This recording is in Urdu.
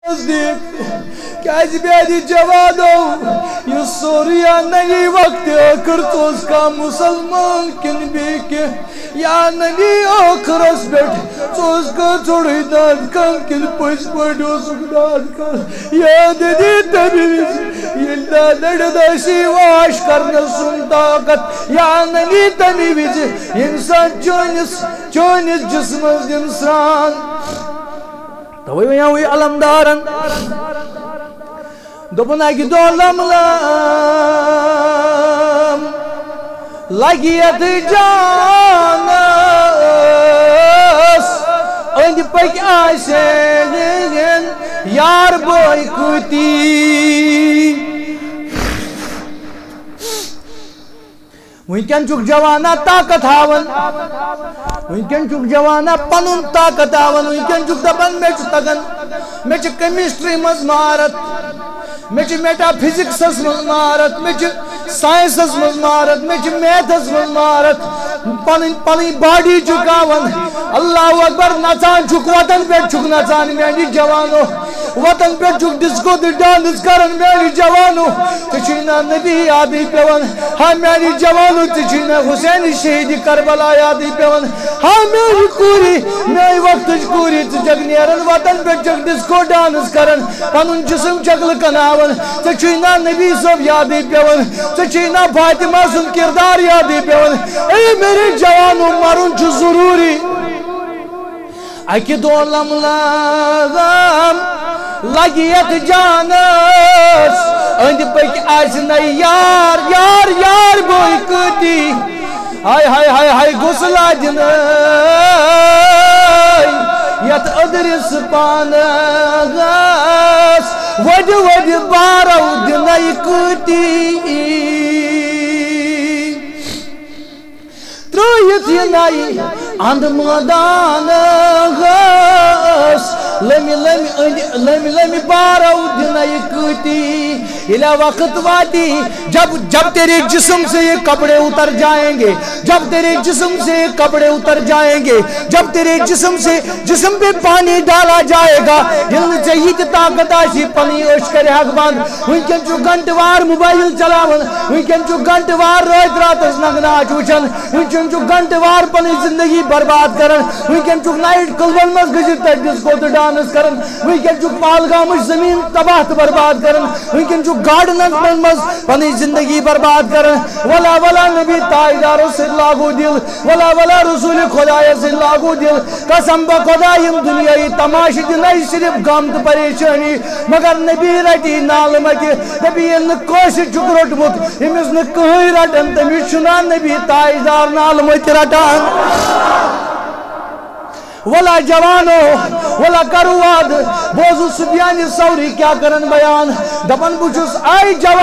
کیازِ بیادِ جوانو یہ سوریا نئی وقت کرتوس کا مسلمان کن بیکہ یا نئی آخرس بیٹھ چوز کا چھوڑی داد کن کن پس پڑھوس داد کن یاد دی تبیز یہ لڑ داشی واش کرنا سن طاقت یا نئی تبیز انسان چونس جسم انسان توی وی علمدارن دوپن اکی دو لم لگیت جانس اند پک آسین یار بوئی کتی وینکن چک جوانا طاقت ہاون وینکن چک جوانا پنن طاقت ہاون وینکن چک دبن میں چھ تگن میں چھ کیمسٹری مز مہارت میں چھ میٹا فزکس مز مہارت میں چھ سائنس مز مہارت میں چھ میتھس مز مہارت پنن باڈی چکاون اللہ اکبر نچان چک وطن پہ چک نچان میانی جوانو وطن پہ چک ڈسکو دی ڈانس کرن میانی جوانو تچینا نبی یادی پیون ہاں میانی جوانو تچینا حسین شہید کربلا یادی پیون ہاں میری کوری میری وقت کوری تجگ نیرن وطن پہ چک ڈسکو ڈانس کرن پنن جسم چکل کناون تچینا نبی صاحب یادی پیون تچینا فاطمہ سن کردار یادی پیون اے میرے جوانو مرن چھ ضروری اکی دو لم لگیت جانس اند پک آسن یار یار یار بوئی کتی ہائے ہائے ہائے ہائے گسلا دن یت ادرس پانس وڈ وڈ بارو دن کتی ترویت یہ نائی اند مدان غاس لمی بارو دنائی کتی الہ وقت واتی جب تیرے جسم سے یہ کپڑے اتر جائیں گے جب تیرے جسم سے یہ کپڑے اتر جائیں گے جب تیرے جسم پہ پانی ڈالا جائے گا دل میں چاہیے کہ طاقت آشی پنی اشکر حق بند وینکن چو گھنٹوار موبائل چلاون وینکن چو گھنٹوار رویت رات اس نگناچ وچن وینکن چو گھنٹوار پنی زندگی برباد کرن وینکن چو نائٹ کلون مز گزر تک ڈسکو تو ڈانس کرن وینکن چو پالگامش زمین تباہ برباد کرن وینکن چو گارڈنز مز پنی زندگی برباد کرن ولا ولا نبی تائیدارو سے لاغو دل ولا ولا رسول خدای سے لاغو دل قسم با خدایم دنیای تماش دنائی صرف غمت پریشانی مگر نبی رٹی نالمتی نبی ان کوش چکروٹ مت امس نے کہیں رٹن تمی چنان نبی تائیدار نالمتی رٹان ولا جوانو ولا کرواد بوزو سبیانی سوری کیا کرن بیان دپن بچوس آئی جوان